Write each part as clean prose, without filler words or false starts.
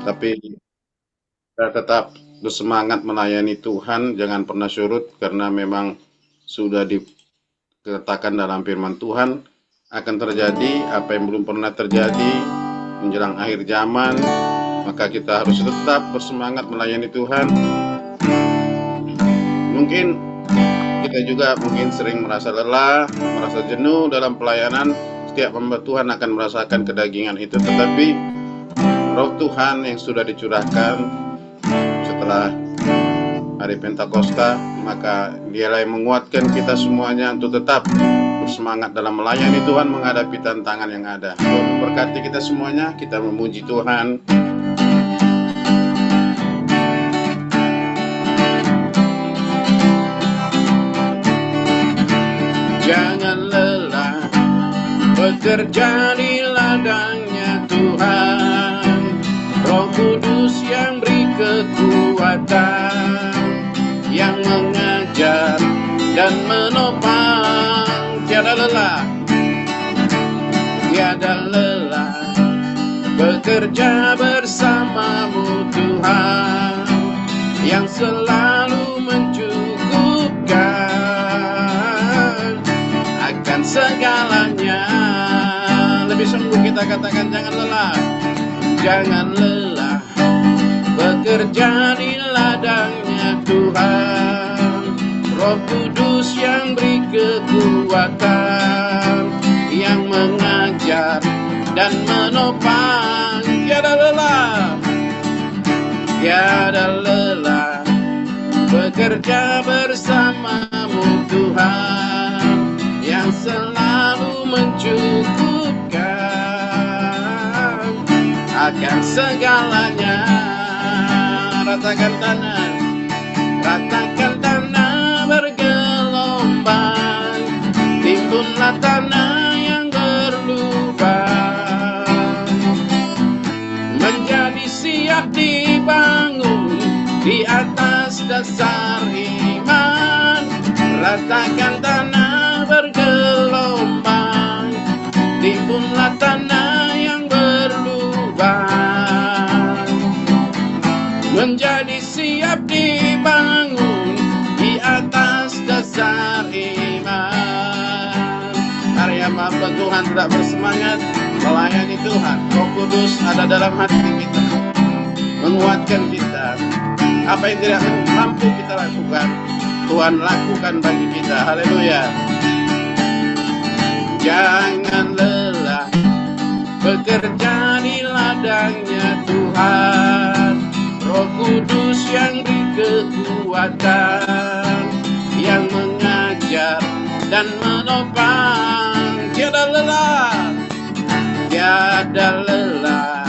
Tapi kita tetap bersemangat melayani Tuhan, jangan pernah surut karena memang sudah dikatakan dalam firman Tuhan akan terjadi apa yang belum pernah terjadi menjelang akhir zaman, maka kita harus tetap bersemangat melayani Tuhan. Mungkin kita juga sering merasa lelah, merasa jenuh dalam pelayanan. Setiap hamba Tuhan akan merasakan kedagingan itu, tetapi Roh Tuhan yang sudah dicurahkan setelah hari Pentakosta, maka dialah yang menguatkan kita semuanya untuk tetap bersemangat dalam melayani Tuhan, menghadapi tantangan yang ada. Tuhan memberkati kita semuanya, kita memuji Tuhan. Jangan lelah bekerja di ladangnya Tuhan, Roh Kudus yang beri kekuatan, yang mengajar dan menopang. Tiada lelah bekerja bersamamu Tuhan, yang selalu mencukupkan akan segalanya. Lebih sungguh kita katakan jangan lelah bekerja di ladangnya Tuhan, Roh Kudus yang beri kekuatan, yang mengajar dan menopang. Tiada lelah bekerja bersamamu Tuhan, yang selalu mencukupkan akan segalanya. Ratakan tanah bergelombang, timbunlah tanah yang berlubang, menjadi siap dibangun di atas dasar iman. Ratakan tanah bergelombang, timbunlah tanah yang berlubang, menjadi siap dibangun di atas dasar iman. Hari hamba Tuhan tidak bersemangat melayani Tuhan, Roh Kudus ada dalam hati kita, menguatkan kita. Apa yang tidak mampu kita lakukan, Tuhan lakukan bagi kita. Haleluya. Jangan lelah bekerja di ladangnya Tuhan, Roh Kudus yang beri kekuatan, yang mengajar dan menopang. Tiada lelah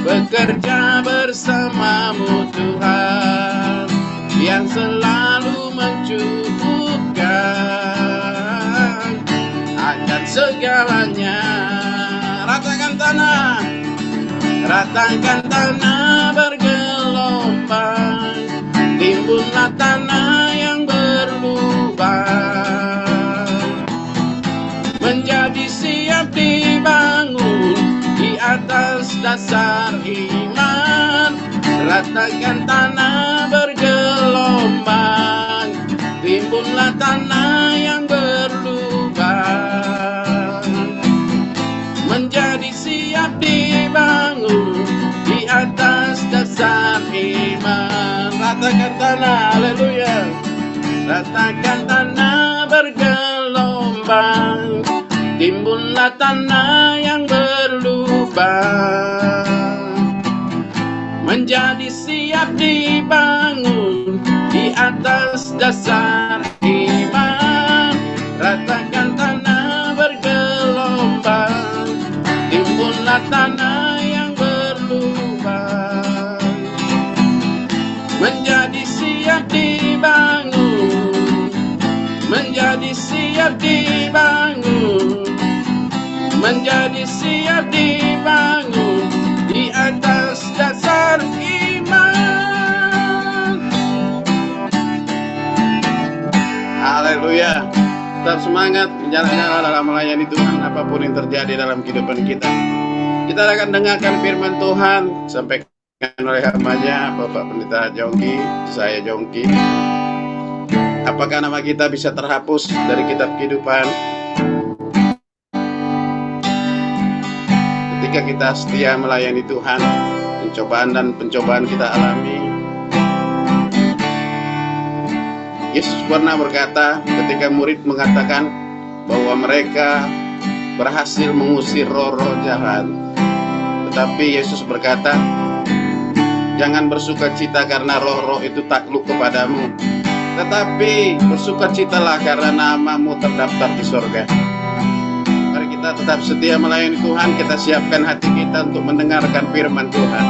bekerja bersamamu Tuhan, yang selalu mencukupkan akan segalanya. Ratakan tanah bergelombang, timbunlah tanah yang berlubang, menjadi siap dibangun di atas dasar iman. Ratakan tanah bergelombang, timbunlah tanah yang berlubang, menjadi siap dibangun di atas dasar iman. Ratakan tanah, haleluya. Ratakan tanah bergelombang, timbunlah tanah yang berlubang, menjadi siap dibangun di atas dasar iman. Ratakan tanah bergelombang, timbunlah tanah yang berlubang, menjadi siap dibangun, menjadi siap dibangun, menjadi siap dibangun di atas dasar iman. Haleluya. Tetap semangat menjalankan dalam melayani Tuhan, apapun yang terjadi dalam kehidupan kita. Kita akan dengarkan firman Tuhan sampai oleh hambanya Bapak Pendeta Jongki, saya Jongki. Apakah nama kita bisa terhapus dari kitab kehidupan? Ketika kita setia melayani Tuhan, pencobaan dan pencobaan kita alami. Yesus pernah berkata ketika murid mengatakan bahwa mereka berhasil mengusir roh-roh jahat. Tetapi Yesus berkata, jangan bersukacita karena roh-roh itu takluk kepadamu, tetapi bersukacitalah karena namamu terdaftar di sorga. Mari kita tetap setia melayani Tuhan. Kita siapkan hati kita untuk mendengarkan firman Tuhan.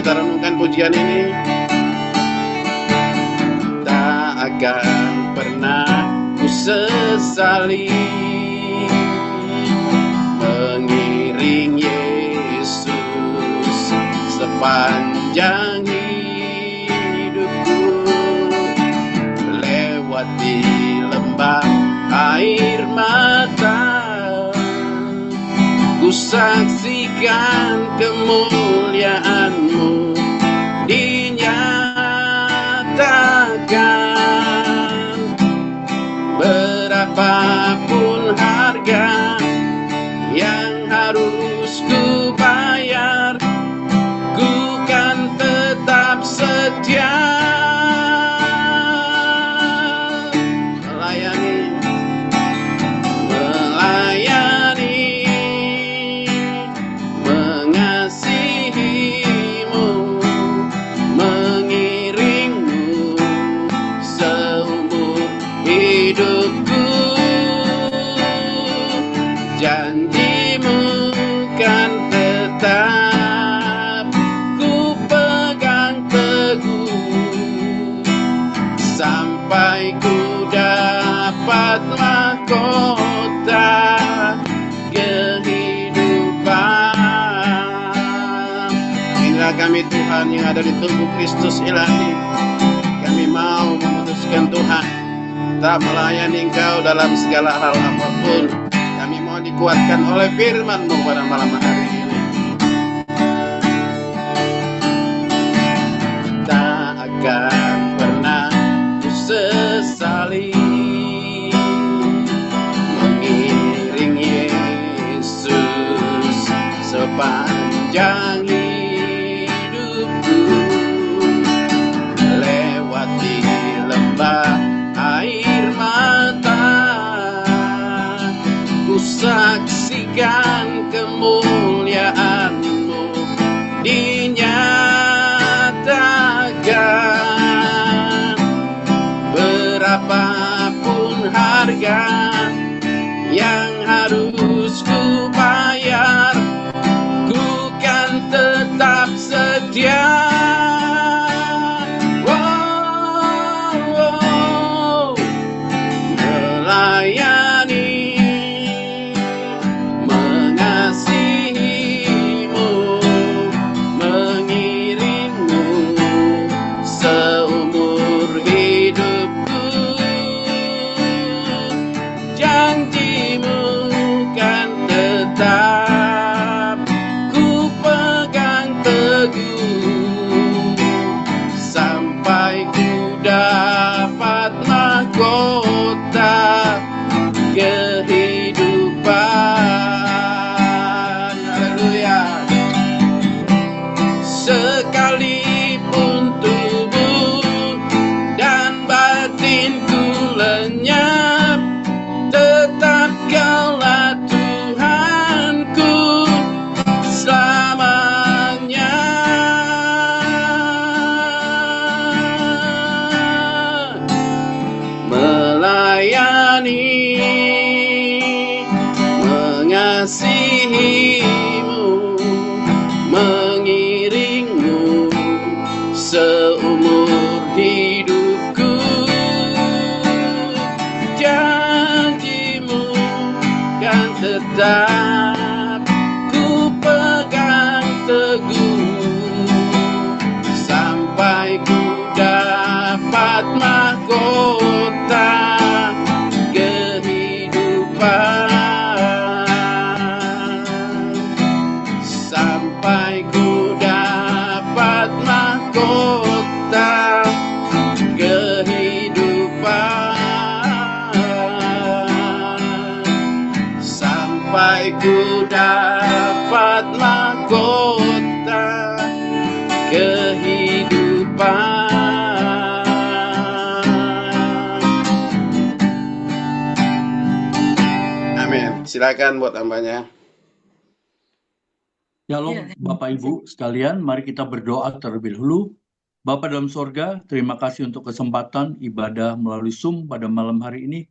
Kita renungkan pujian ini. Tak akan pernah ku sesali mengiring Yesus sepanjang hidupku, lewati lembah air mata, ku saksikan kemuliaan-Mu dinyatakan. Berapapun harga yang harus ku bayar, ku kan tetap setia melayani, mengasihi-Mu, mengiring-Mu seumur hidupku. Janji-Mu kan tetap ku pegang teguh, sampai ku dapat mahkota kehidupan. Inilah kami Tuhan yang ada di tubuh Kristus ilahi. Kami mau memutuskan Tuhan tak melayani Engkau dalam segala hal apapun. Kami mau dikuatkan oleh firman-Mu pada malam hari ini. Tak akan pernah ku sesali mengiring Yesus sepanjang hidupku, lewati lembah air mata, ku saksikan kemuliaan-Mu dinyatakan. Berapapun harga yang harus ku bayar, ku kan tetap setia. Melayani, mengasihi-Mu, mengiring-Mu seumur hidupku. Janji-Mu kan tetap ku pegang teguh, silakan buat tambahnya. Shalom Bapak Ibu sekalian, mari kita berdoa terlebih dahulu. Bapa dalam sorga, terima kasih untuk kesempatan ibadah melalui Zoom pada malam hari ini.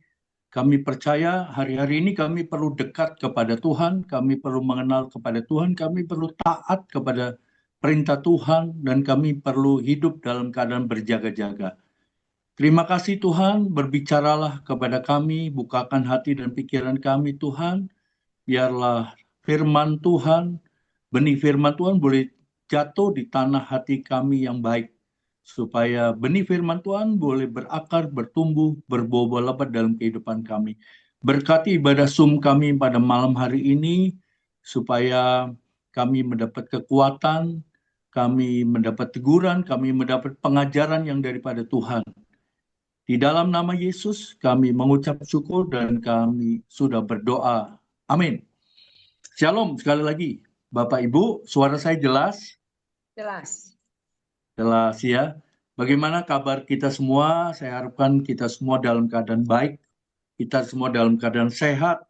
Kami percaya hari-hari ini kami perlu dekat kepada Tuhan, kami perlu mengenal kepada Tuhan, kami perlu taat kepada perintah Tuhan, dan kami perlu hidup dalam keadaan berjaga-jaga. Terima kasih Tuhan, berbicaralah kepada kami, bukakan hati dan pikiran kami Tuhan, biarlah firman Tuhan, benih firman Tuhan boleh jatuh di tanah hati kami yang baik, supaya benih firman Tuhan boleh berakar, bertumbuh, berbuah lebat dalam kehidupan kami. Berkati ibadah Zoom kami pada malam hari ini, supaya kami mendapat kekuatan, kami mendapat teguran, kami mendapat pengajaran yang daripada Tuhan. Di dalam nama Yesus kami mengucap syukur dan kami sudah berdoa. Amin. Shalom sekali lagi. Bapak Ibu, suara saya jelas? Jelas. Jelas ya. Bagaimana kabar kita semua? Saya harapkan kita semua dalam keadaan baik, kita semua dalam keadaan sehat,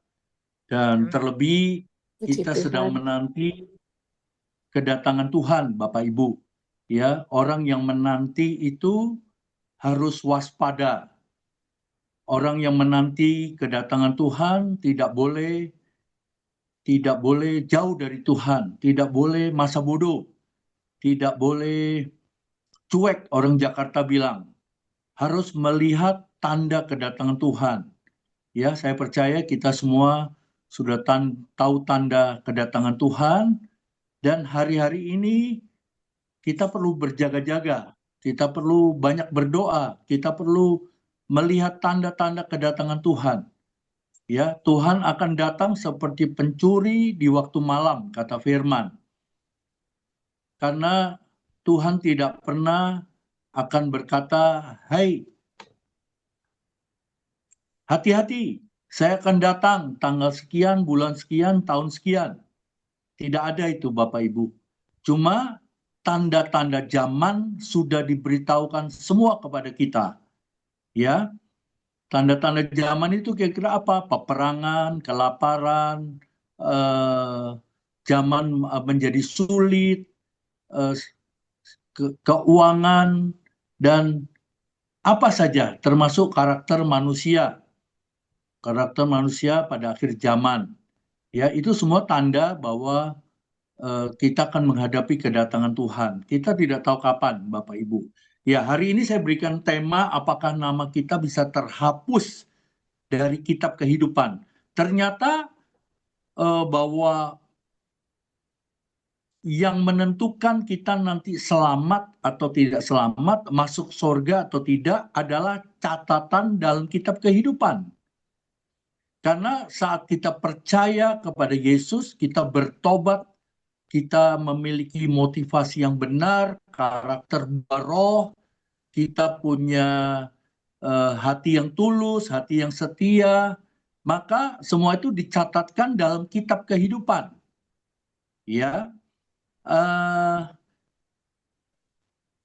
dan terlebih kita sedang menanti kedatangan Tuhan, Bapak Ibu. Ya, orang yang menanti itu harus waspada. Orang yang menanti kedatangan Tuhan tidak boleh jauh dari Tuhan, tidak boleh masa bodoh, tidak boleh cuek, orang Jakarta bilang. Harus melihat tanda kedatangan Tuhan. Ya, saya percaya kita semua sudah tahu tanda kedatangan Tuhan, dan hari-hari ini kita perlu berjaga-jaga, kita perlu banyak berdoa, kita perlu melihat tanda-tanda kedatangan Tuhan. Ya, Tuhan akan datang seperti pencuri di waktu malam, kata firman. Karena Tuhan tidak pernah akan berkata, "Hai, hati-hati, saya akan datang tanggal sekian, bulan sekian, tahun sekian." Tidak ada itu Bapak Ibu. Cuma tanda-tanda zaman sudah diberitahukan semua kepada kita. Ya, tanda-tanda zaman itu kira-kira apa? Peperangan, kelaparan, zaman menjadi sulit, keuangan, dan apa saja, termasuk karakter manusia pada akhir zaman. Ya, itu semua tanda bahwa kita akan menghadapi kedatangan Tuhan. Kita tidak tahu kapan, Bapak Ibu. Ya, hari ini saya berikan tema apakah nama kita bisa terhapus dari kitab kehidupan. Ternyata bahwa yang menentukan kita nanti selamat atau tidak selamat, masuk surga atau tidak adalah catatan dalam kitab kehidupan. Karena saat kita percaya kepada Yesus, kita bertobat, kita memiliki motivasi yang benar, karakter roh, kita punya hati yang tulus, hati yang setia, maka semua itu dicatatkan dalam kitab kehidupan. Ya,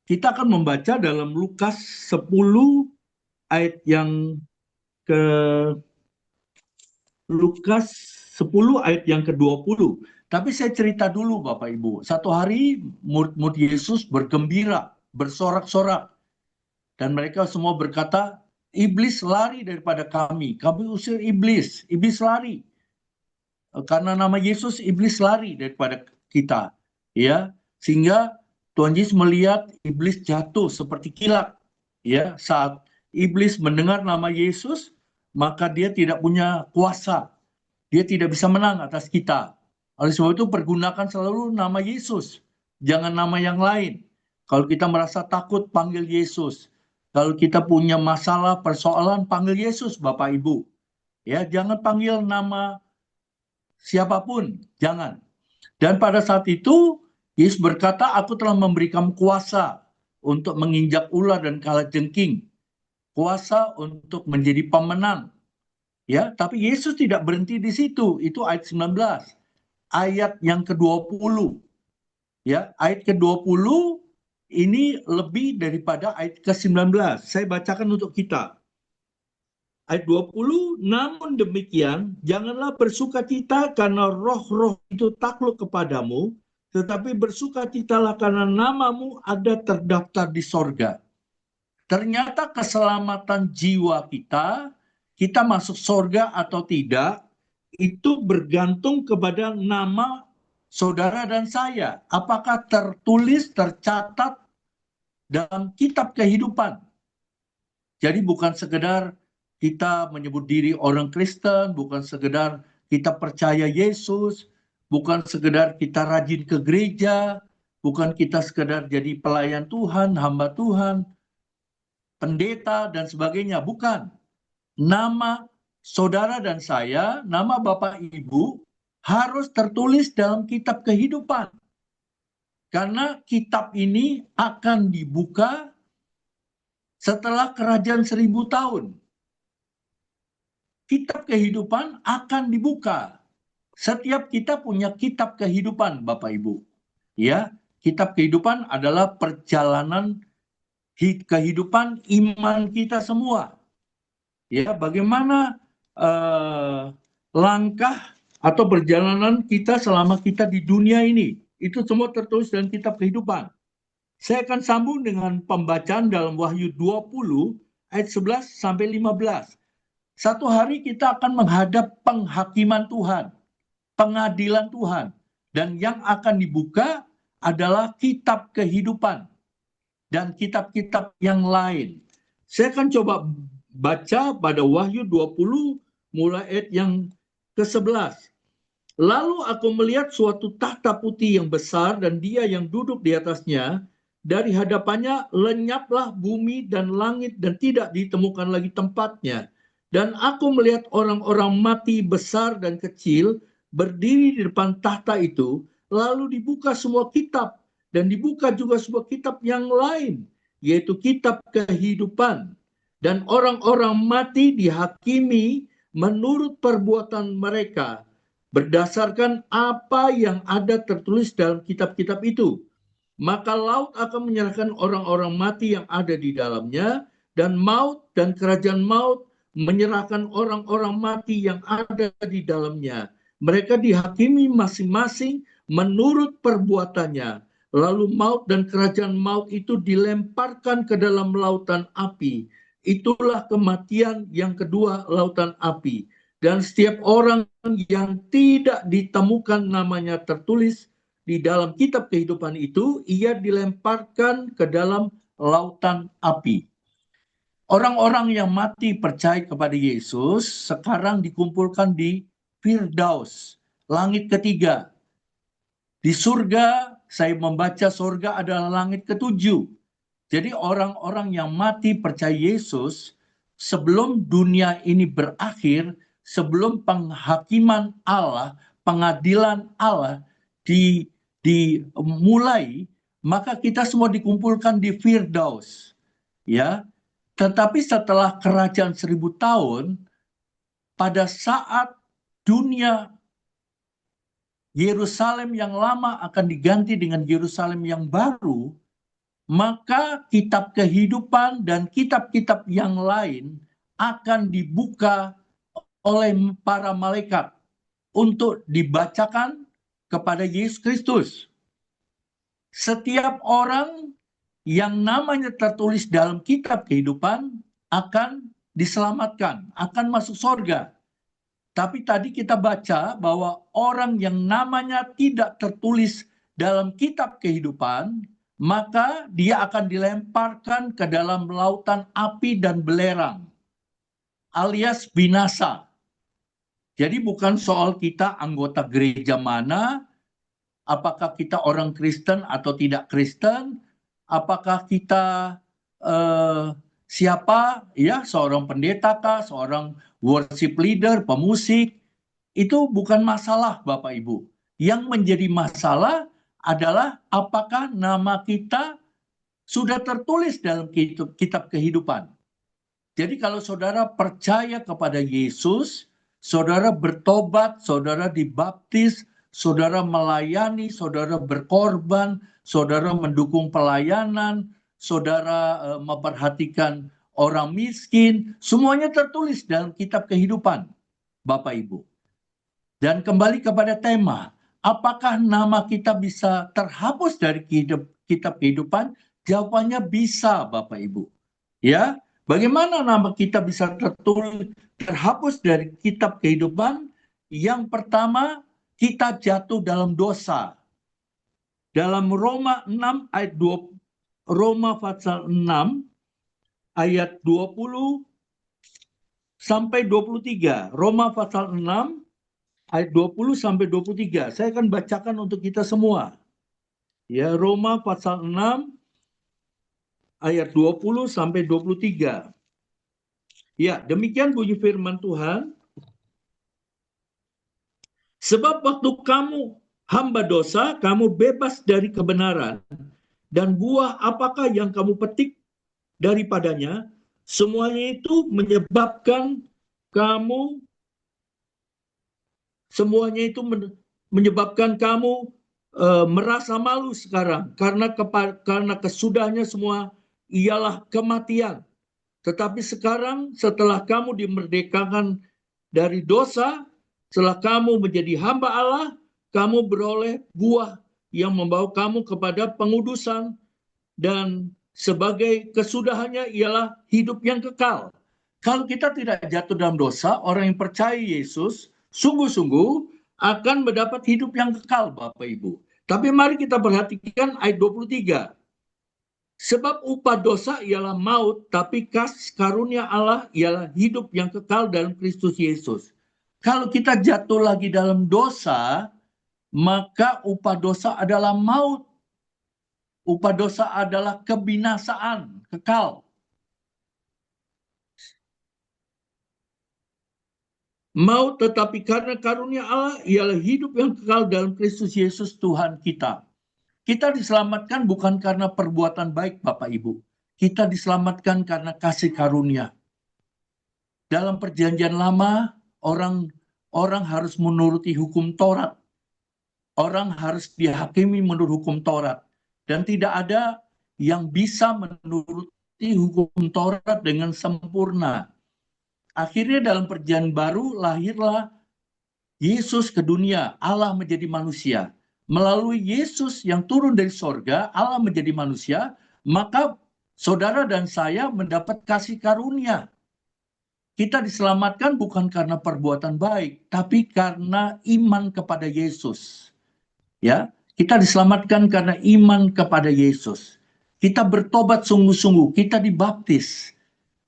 kita akan membaca dalam Lukas 10 ayat yang ke Lukas 10 ayat yang ke-20. Tapi saya cerita dulu Bapak Ibu. Satu hari murid-murid Yesus bergembira, bersorak-sorak. Dan mereka semua berkata, iblis lari daripada kami. Kami usir iblis. Iblis lari. Karena nama Yesus, iblis lari daripada kita. Ya, sehingga Tuhan Yesus melihat iblis jatuh seperti kilat. Ya, saat iblis mendengar nama Yesus, maka dia tidak punya kuasa. Dia tidak bisa menang atas kita. Oleh sebab itu pergunakan selalu nama Yesus. Jangan nama yang lain. Kalau kita merasa takut, panggil Yesus. Kalau kita punya masalah, persoalan, panggil Yesus, Bapak Ibu. Ya, jangan panggil nama siapapun, jangan. Dan pada saat itu, Yesus berkata, aku telah memberikan kuasa untuk menginjak ular dan kalajengking. Kuasa untuk menjadi pemenang. Ya, tapi Yesus tidak berhenti di situ. Itu ayat 19. Ayat yang ke-20. Ya, ayat ke-20 ini lebih daripada ayat ke-19. Saya bacakan untuk kita. Ayat 20, namun demikian, janganlah bersukacita karena roh-roh itu takluk kepadamu, tetapi bersukacitalah karena namamu ada terdaftar di sorga. Ternyata keselamatan jiwa kita masuk sorga atau tidak, itu bergantung kepada nama saudara dan saya. Apakah tertulis, tercatat dalam kitab kehidupan. Jadi bukan sekedar kita menyebut diri orang Kristen, bukan sekedar kita percaya Yesus, bukan sekedar kita rajin ke gereja, bukan kita sekedar jadi pelayan Tuhan, hamba Tuhan, pendeta dan sebagainya, bukan. Nama saudara dan saya, nama Bapak Ibu harus tertulis dalam kitab kehidupan. Karena kitab ini akan dibuka setelah kerajaan 1000 tahun. Kitab kehidupan akan dibuka. Setiap kita punya kitab kehidupan, Bapak Ibu. Ya, kitab kehidupan adalah perjalanan kehidupan iman kita semua. Ya, bagaimana langkah atau perjalanan kita selama kita di dunia ini. Itu semua tertulis dalam kitab kehidupan. Saya akan sambung dengan pembacaan dalam Wahyu 20 ayat 11 sampai 15. Satu hari kita akan menghadap penghakiman Tuhan, pengadilan Tuhan. Dan yang akan dibuka adalah kitab kehidupan dan kitab-kitab yang lain. Saya akan coba baca pada Wahyu 20 mulai ayat yang ke-11. Lalu aku melihat suatu tahta putih yang besar dan dia yang duduk di atasnya. Dari hadapannya lenyaplah bumi dan langit dan tidak ditemukan lagi tempatnya. Dan aku melihat orang-orang mati besar dan kecil berdiri di depan tahta itu. Lalu dibuka semua kitab dan dibuka juga sebuah kitab yang lain, yaitu kitab kehidupan. Dan orang-orang mati dihakimi menurut perbuatan mereka, berdasarkan apa yang ada tertulis dalam kitab-kitab itu. Maka laut akan menyerahkan orang-orang mati yang ada di dalamnya, dan maut dan kerajaan maut menyerahkan orang-orang mati yang ada di dalamnya. Mereka dihakimi masing-masing menurut perbuatannya. Lalu maut dan kerajaan maut itu dilemparkan ke dalam lautan api. Itulah kematian yang kedua, lautan api. Dan setiap orang yang tidak ditemukan namanya tertulis di dalam kitab kehidupan itu, ia dilemparkan ke dalam lautan api. Orang-orang yang mati percaya kepada Yesus sekarang dikumpulkan di Firdaus, langit ketiga. Di surga, saya membaca surga adalah langit ketujuh. Jadi orang-orang yang mati percaya Yesus sebelum dunia ini berakhir, sebelum penghakiman Allah, pengadilan Allah dimulai, maka kita semua dikumpulkan di Firdaus. Ya, tetapi setelah kerajaan 1000 tahun, pada saat dunia Yerusalem yang lama akan diganti dengan Yerusalem yang baru, maka kitab kehidupan dan kitab-kitab yang lain akan dibuka oleh para malaikat untuk dibacakan kepada Yesus Kristus. Setiap orang yang namanya tertulis dalam kitab kehidupan akan diselamatkan, akan masuk surga. Tapi tadi kita baca bahwa orang yang namanya tidak tertulis dalam kitab kehidupan, maka dia akan dilemparkan ke dalam lautan api dan belerang, alias binasa. Jadi bukan soal kita anggota gereja mana, apakah kita orang Kristen atau tidak Kristen, apakah kita siapa, ya, seorang pendeta kah, seorang worship leader, pemusik, itu bukan masalah, Bapak Ibu. Yang menjadi masalah adalah apakah nama kita sudah tertulis dalam kitab kehidupan. Jadi kalau saudara percaya kepada Yesus, saudara bertobat, saudara dibaptis, saudara melayani, saudara berkorban, saudara mendukung pelayanan, saudara memperhatikan orang miskin, semuanya tertulis dalam kitab kehidupan, Bapak Ibu. Dan kembali kepada tema, apakah nama kita bisa terhapus dari kitab kehidupan? Jawabannya bisa, Bapak Ibu. Ya, bagaimana nama kita bisa terhapus dari kitab kehidupan? Yang pertama, kita jatuh dalam dosa. Dalam Roma 6 ayat 20, Roma pasal 6 ayat 20 sampai 23. Roma pasal 6 ayat 20 sampai 23. Saya akan bacakan untuk kita semua. Ya, Roma pasal 6 ayat 20 sampai 23. Ya, demikian bunyi firman Tuhan. Sebab waktu kamu hamba dosa, kamu bebas dari kebenaran. Dan buah apakah yang kamu petik daripadanya? Semuanya itu menyebabkan kamu merasa malu sekarang. Karena kesudahnya semua ialah kematian. Tetapi sekarang setelah kamu dimerdekakan dari dosa, setelah kamu menjadi hamba Allah, kamu beroleh buah yang membawa kamu kepada pengudusan, dan sebagai kesudahannya ialah hidup yang kekal. Kalau kita tidak jatuh dalam dosa, orang yang percaya Yesus sungguh-sungguh akan mendapat hidup yang kekal, Bapak Ibu. Tapi mari kita perhatikan ayat 23. Sebab upah dosa ialah maut, tapi kasih karunia Allah ialah hidup yang kekal dalam Kristus Yesus. Kalau kita jatuh lagi dalam dosa, maka upah dosa adalah maut. Upah dosa adalah kebinasaan, kekal. Maut, tetapi karena karunia Allah ialah hidup yang kekal dalam Kristus Yesus Tuhan kita. Kita diselamatkan bukan karena perbuatan baik, Bapak Ibu. Kita diselamatkan karena kasih karunia. Dalam perjanjian lama, orang harus menuruti hukum Taurat. Orang harus dihakimi menurut hukum Taurat. Dan tidak ada yang bisa menuruti hukum Taurat dengan sempurna. Akhirnya dalam perjanjian baru lahirlah Yesus ke dunia, Allah menjadi manusia. Melalui Yesus yang turun dari sorga, Allah menjadi manusia, maka saudara dan saya mendapat kasih karunia. Kita diselamatkan bukan karena perbuatan baik, tapi karena iman kepada Yesus. Ya, kita diselamatkan karena iman kepada Yesus. Kita bertobat sungguh-sungguh, kita dibaptis.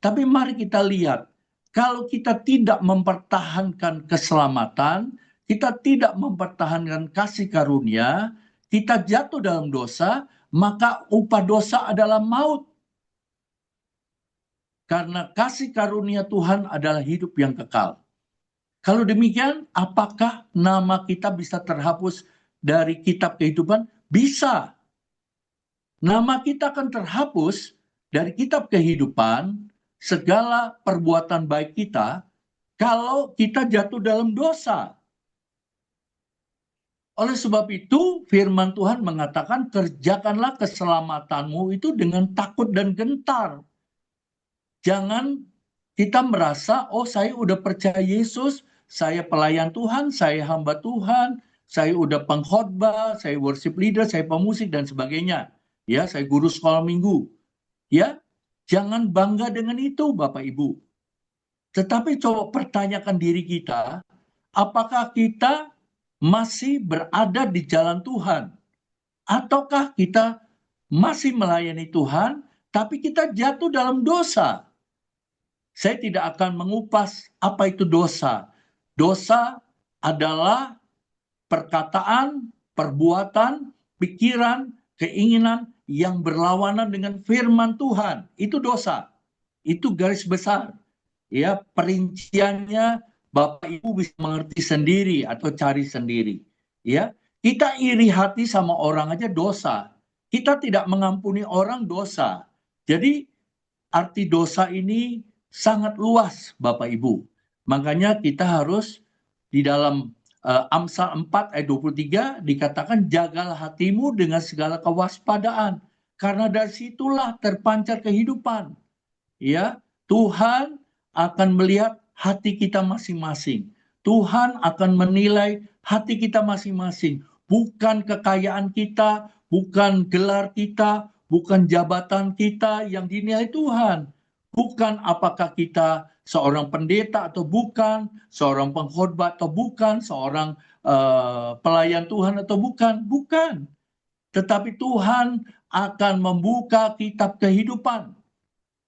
Tapi mari kita lihat, kalau kita tidak mempertahankan keselamatan, kita tidak mempertahankan kasih karunia, kita jatuh dalam dosa, maka upah dosa adalah maut. Karena kasih karunia Tuhan adalah hidup yang kekal. Kalau demikian, apakah nama kita bisa terhapus dari kitab kehidupan? Bisa. Nama kita akan terhapus dari kitab kehidupan, segala perbuatan baik kita, kalau kita jatuh dalam dosa. Oleh sebab itu, firman Tuhan mengatakan, kerjakanlah keselamatanmu itu dengan takut dan gentar. Jangan kita merasa, oh saya udah percaya Yesus, saya pelayan Tuhan, saya hamba Tuhan, saya udah pengkhotbah, saya worship leader, saya pemusik, dan sebagainya. Ya, saya guru sekolah minggu. Ya, jangan bangga dengan itu, Bapak Ibu. Tetapi coba pertanyakan diri kita, apakah kita masih berada di jalan Tuhan? Ataukah kita masih melayani Tuhan, tapi kita jatuh dalam dosa? Saya tidak akan mengupas apa itu dosa. Dosa adalah perkataan, perbuatan, pikiran, keinginan yang berlawanan dengan firman Tuhan. Itu dosa. Itu garis besar. Ya, perinciannya Bapak Ibu bisa mengerti sendiri atau cari sendiri. Ya, kita iri hati sama orang aja dosa. Kita tidak mengampuni orang dosa. Jadi arti dosa ini sangat luas, Bapak Ibu. Makanya kita harus di dalam Amsal 4 ayat 23 dikatakan, jagalah hatimu dengan segala kewaspadaan, karena dari situlah terpancar kehidupan. Ya, Tuhan akan melihat hati kita masing-masing. Tuhan akan menilai hati kita masing-masing, bukan kekayaan kita, bukan gelar kita, bukan jabatan kita yang dinilai Tuhan. Bukan apakah kita seorang pendeta atau bukan, seorang pengkhotbah atau bukan, seorang pelayan Tuhan atau bukan. Tetapi Tuhan akan membuka kitab kehidupan.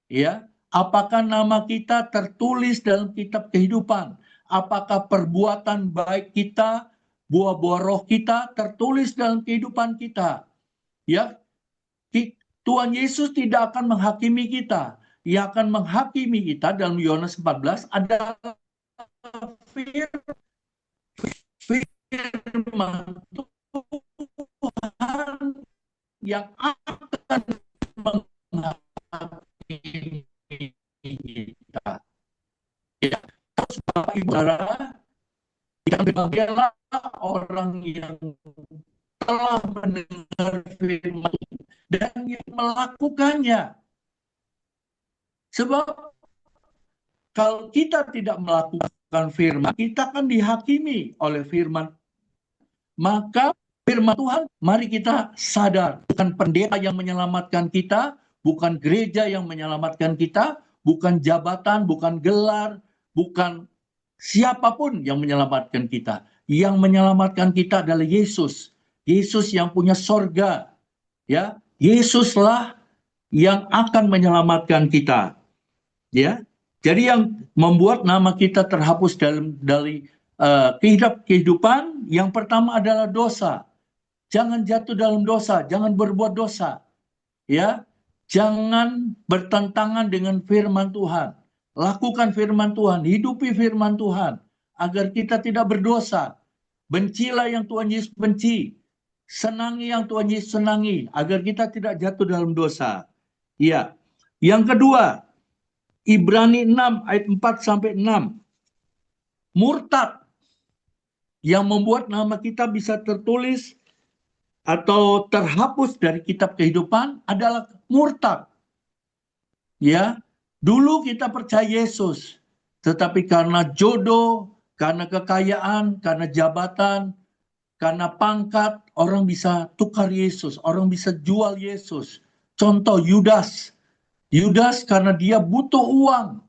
Ya, apakah nama kita tertulis dalam kitab kehidupan? Apakah perbuatan baik kita, buah-buah roh kita tertulis dalam kehidupan kita? Ya, Tuhan Yesus tidak akan menghakimi kita. Ia akan menghakimi kita dalam Yohanes 14 adalah firman Tuhan yang akan menghakimi kita. Ya, Bapak Ibu Saudara, yang berbahagialah orang yang telah mendengar firman dan yang melakukannya. Sebab kalau kita tidak melakukan firman, kita akan dihakimi oleh firman. Maka firman Tuhan, mari kita sadar, bukan pendeta yang menyelamatkan kita, bukan gereja yang menyelamatkan kita, bukan jabatan, bukan gelar, bukan siapapun yang menyelamatkan kita. Yang menyelamatkan kita adalah Yesus. Yesus yang punya sorga. Ya, Yesuslah yang akan menyelamatkan kita. Ya, jadi yang membuat nama kita terhapus dari kehidupan, yang pertama adalah dosa. Jangan jatuh dalam dosa, jangan berbuat dosa. Ya, jangan bertentangan dengan firman Tuhan. Lakukan firman Tuhan, hidupi firman Tuhan agar kita tidak berdosa. Bencilah yang Tuhan Yesus benci. Senangi yang Tuhan Yesus senangi agar kita tidak jatuh dalam dosa. Ya. Yang kedua, Ibrani 6 ayat 4 sampai 6. Murtad yang membuat nama kita bisa tertulis atau terhapus dari kitab kehidupan adalah murtad. Ya, dulu kita percaya Yesus, tetapi karena jodoh, karena kekayaan, karena jabatan, karena pangkat, orang bisa tukar Yesus, orang bisa jual Yesus. Contoh Yudas. Yudas karena dia butuh uang.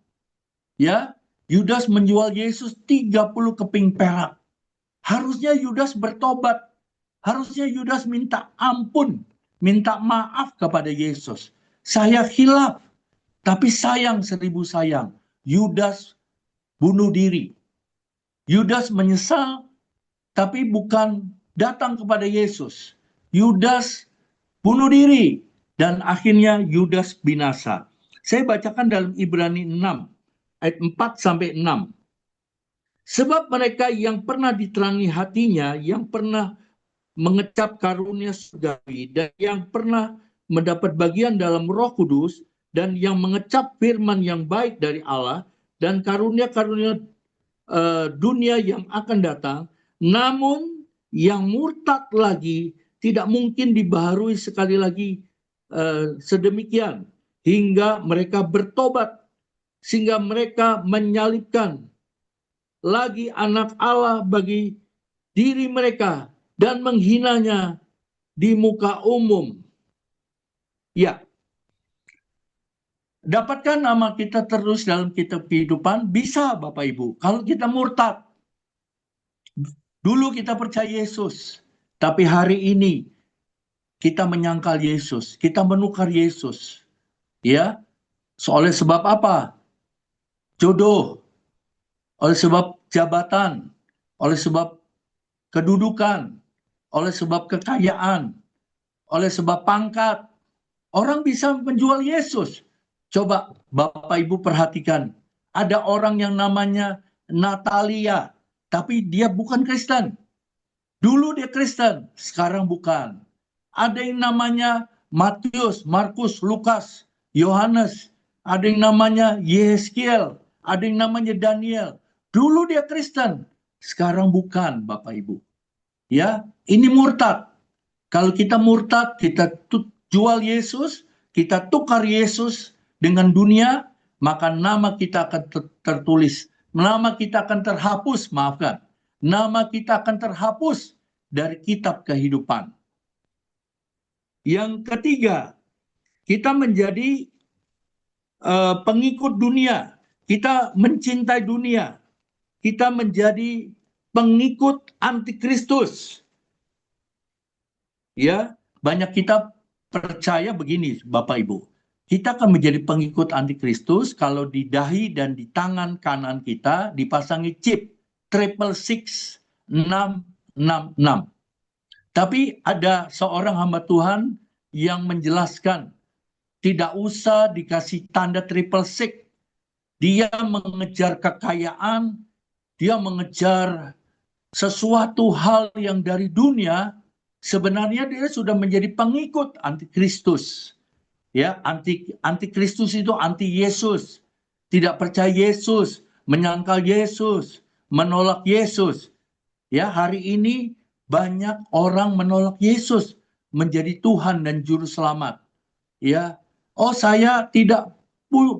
Ya, Yudas menjual Yesus 30 keping perak. Harusnya Yudas bertobat. Harusnya Yudas minta ampun, minta maaf kepada Yesus. Saya khilaf, tapi sayang 1000 sayang. Yudas bunuh diri. Yudas menyesal, tapi bukan datang kepada Yesus. Yudas bunuh diri dan akhirnya Yudas binasa. Saya bacakan dalam Ibrani 6 ayat 4 sampai 6. Sebab mereka yang pernah diterangi hatinya, yang pernah mengecap karunia surgawi, dan yang pernah mendapat bagian dalam Roh Kudus, dan yang mengecap firman yang baik dari Allah, dan karunia-karunia dunia yang akan datang, namun yang murtad lagi tidak mungkin dibaharui sekali lagi sedemikian hingga mereka bertobat, sehingga mereka menyalibkan lagi anak Allah bagi diri mereka dan menghinanya di muka umum. Ya, dapatkah nama kita terus dalam kitab kehidupan? Bisa, Bapak Ibu. Kalau kita murtad, dulu kita percaya Yesus, tapi hari ini kita menyangkal Yesus, kita menukar Yesus. Ya, oleh sebab apa? Jodoh, oleh sebab jabatan, oleh sebab kedudukan, oleh sebab kekayaan, oleh sebab pangkat. Orang bisa menjual Yesus. Coba Bapak Ibu perhatikan, ada orang yang namanya Natalia, tapi dia bukan Kristen. Dulu dia Kristen, sekarang bukan. Ada yang namanya Matius, Markus, Lukas, Yohanes. Ada yang namanya Yeskiel, ada yang namanya Daniel. Dulu dia Kristen, sekarang bukan, Bapak Ibu. Ya, ini murtad. Kalau kita murtad, kita jual Yesus, kita tukar Yesus dengan dunia, maka nama kita akan tertulis, nama kita akan terhapus, maafkan, nama kita akan terhapus dari kitab kehidupan. Yang ketiga, kita menjadi pengikut dunia, kita mencintai dunia, kita menjadi pengikut antikristus. Ya, banyak kita percaya begini, Bapak Ibu. Kita akan menjadi pengikut antikristus kalau di dahi dan di tangan kanan kita dipasangi chip 666. Tapi ada seorang hamba Tuhan yang menjelaskan, tidak usah dikasih tanda 666. Dia mengejar kekayaan, dia mengejar sesuatu hal yang dari dunia, sebenarnya dia sudah menjadi pengikut antikristus. Ya, antikristus itu anti Yesus, tidak percaya Yesus, menyangkal Yesus, menolak Yesus. Ya, hari ini banyak orang menolak Yesus menjadi Tuhan dan juru selamat. Ya, oh saya tidak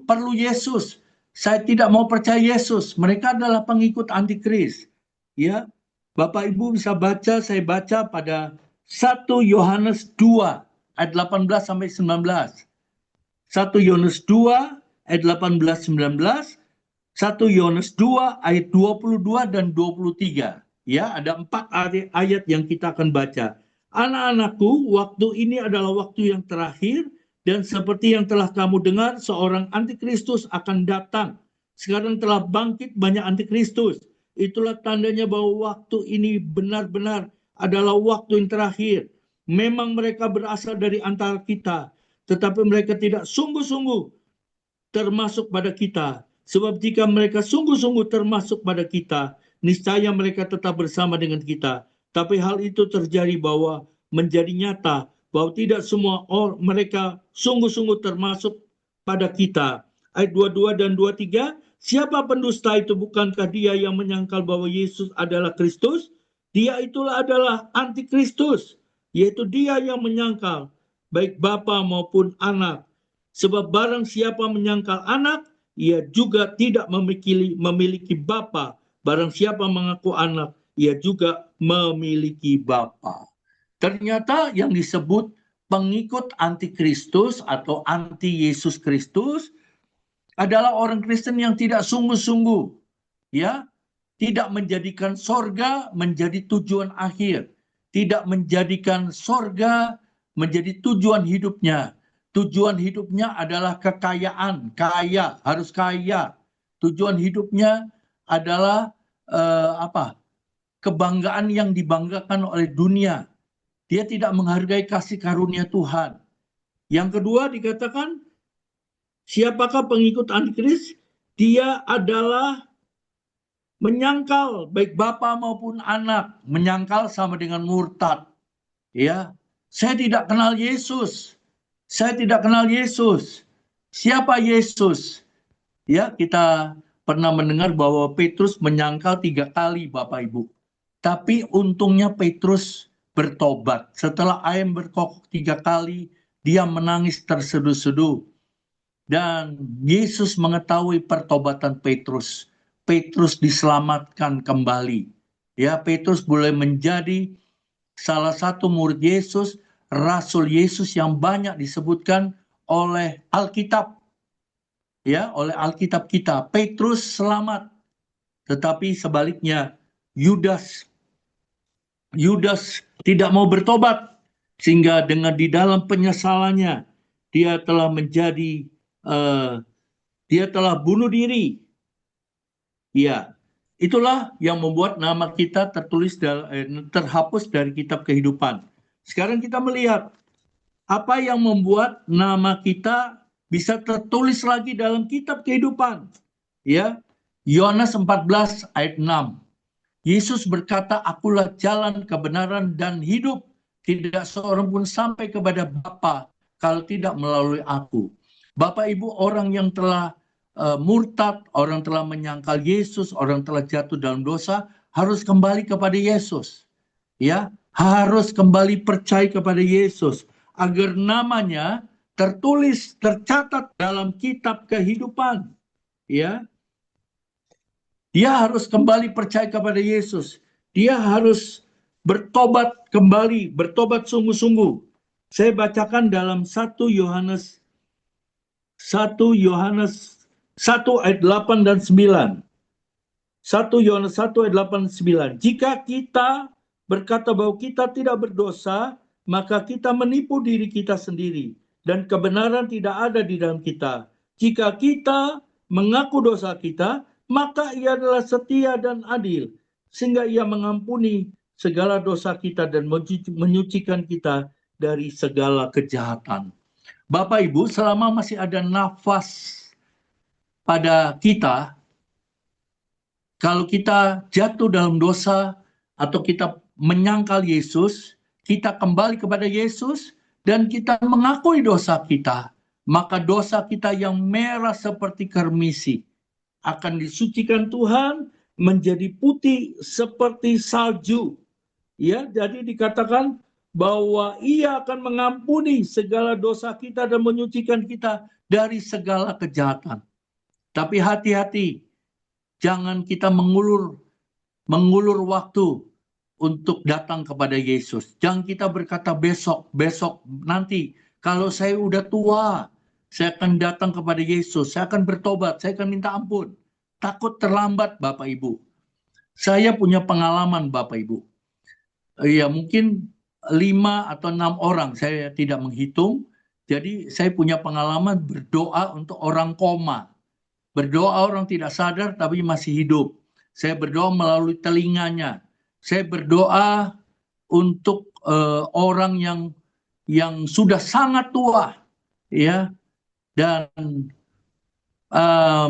perlu Yesus, saya tidak mau percaya Yesus. Mereka adalah pengikut antikris. Ya, Bapak Ibu bisa baca, saya baca pada 1 Yohanes 2 ayat 18 sampai 19. 1 Yohanes 2 ayat 18-19, 1 Yohanes 2 ayat 22 dan 23. Ya, ada 4 ayat yang kita akan baca. Anak-anakku, waktu ini adalah waktu yang terakhir, dan seperti yang telah kamu dengar, seorang antikristus akan datang. Sekarang telah bangkit banyak antikristus. Itulah tandanya bahwa waktu ini benar-benar adalah waktu yang terakhir. Memang mereka berasal dari antara kita, tetapi mereka tidak sungguh-sungguh termasuk pada kita. Sebab jika mereka sungguh-sungguh termasuk pada kita, niscaya mereka tetap bersama dengan kita. Tapi hal itu terjadi bahwa menjadi nyata bahwa tidak semua mereka sungguh-sungguh termasuk pada kita. Ayat 22 dan 23, siapa pendusta itu, bukankah dia yang menyangkal bahwa Yesus adalah Kristus? Dia itulah adalah antikristus, yaitu dia yang menyangkal baik bapa maupun anak. Sebab barang siapa menyangkal anak, ia juga tidak memiliki bapa. Barang siapa mengaku anak, ia juga memiliki bapa. Ternyata yang disebut pengikut antikristus atau anti Yesus Kristus adalah orang Kristen yang tidak sungguh-sungguh, ya, tidak menjadikan sorga menjadi tujuan akhir, tidak menjadikan sorga menjadi tujuan hidupnya. Tujuan hidupnya adalah kekayaan, kaya, harus kaya. Tujuan hidupnya adalah kebanggaan yang dibanggakan oleh dunia. Dia tidak menghargai kasih karunia Tuhan. Yang kedua dikatakan, siapakah pengikut antikris? Dia adalah menyangkal baik bapa maupun anak. Menyangkal sama dengan murtad. Ya, saya tidak kenal Yesus. Saya tidak kenal Yesus. Siapa Yesus? Ya, kita pernah mendengar bahwa Petrus menyangkal 3 kali, Bapak Ibu. Tapi untungnya Petrus bertobat. Setelah ayam berkokok 3 kali, dia menangis terseduh-seduh. Dan Yesus mengetahui pertobatan Petrus. Petrus diselamatkan kembali. Ya, Petrus boleh menjadi salah satu murid Yesus, Rasul Yesus yang banyak disebutkan oleh Alkitab. Ya, oleh Alkitab kita. Petrus selamat. Tetapi sebaliknya Yudas tidak mau bertobat, sehingga dengan di dalam penyesalannya dia telah bunuh diri. Ya, itulah yang membuat nama kita terhapus dari kitab kehidupan. Sekarang kita melihat apa yang membuat nama kita bisa tertulis lagi dalam kitab kehidupan. Ya, Yohanes 14 ayat 6. Yesus berkata, akulah jalan, kebenaran, dan hidup. Tidak seorang pun sampai kepada Bapa kalau tidak melalui aku. Bapak Ibu, orang yang telah murtad, orang telah menyangkal Yesus, orang telah jatuh dalam dosa, harus kembali kepada Yesus. Ya, harus kembali percaya kepada Yesus agar namanya tertulis, tercatat dalam kitab kehidupan. Ya, dia harus kembali percaya kepada Yesus. Dia harus bertobat kembali, bertobat sungguh-sungguh. Saya bacakan dalam 1 Yohanes 1 ayat 8 dan 9. 1 Yohanes 1 ayat 8 dan 9. Jika kita berkata bahwa kita tidak berdosa, maka kita menipu diri kita sendiri, dan kebenaran tidak ada di dalam kita. Jika kita mengaku dosa kita, maka Ia adalah setia dan adil, sehingga Ia mengampuni segala dosa kita dan menyucikan kita dari segala kejahatan. Bapak Ibu, selama masih ada nafas pada kita, kalau kita jatuh dalam dosa atau kita menyangkal Yesus, kita kembali kepada Yesus dan kita mengakui dosa kita, maka dosa kita yang merah seperti kermisi akan disucikan Tuhan menjadi putih seperti salju. Ya, jadi dikatakan bahwa Ia akan mengampuni segala dosa kita dan menyucikan kita dari segala kejahatan. Tapi hati-hati, jangan kita mengulur waktu untuk datang kepada Yesus. Jangan kita berkata besok nanti. Kalau saya udah tua, saya akan datang kepada Yesus. Saya akan bertobat, saya akan minta ampun. Takut terlambat, Bapak Ibu. Saya punya pengalaman, Bapak Ibu. Ya, mungkin 5 atau 6 orang, saya tidak menghitung. Jadi saya punya pengalaman berdoa untuk orang koma. Berdoa orang tidak sadar tapi masih hidup. Saya berdoa melalui telinganya. Saya berdoa untuk orang yang sudah sangat tua, ya, dan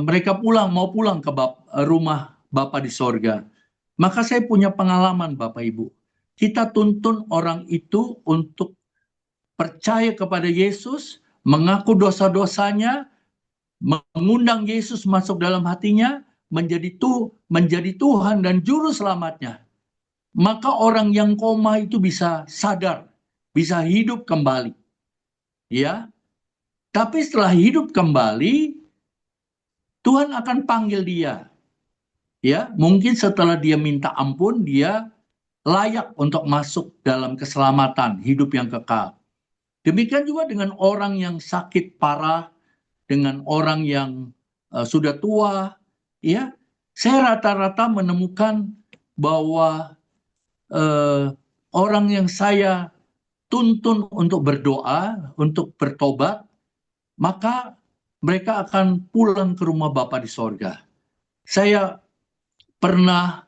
mereka mau pulang ke rumah Bapa di sorga. Maka saya punya pengalaman, Bapak Ibu. Kita tuntun orang itu untuk percaya kepada Yesus, mengaku dosa-dosanya, mengundang Yesus masuk dalam hatinya, menjadi Tuhan dan juru selamatnya. Maka orang yang koma itu bisa sadar, bisa hidup kembali. Ya. Tapi setelah hidup kembali, Tuhan akan panggil dia. Ya, mungkin setelah dia minta ampun, dia layak untuk masuk dalam keselamatan, hidup yang kekal. Demikian juga dengan orang yang sakit parah, dengan orang yang sudah tua, ya, saya rata-rata menemukan bahwa orang yang saya tuntun untuk berdoa, untuk bertobat, maka mereka akan pulang ke rumah Bapa di sorga. Saya pernah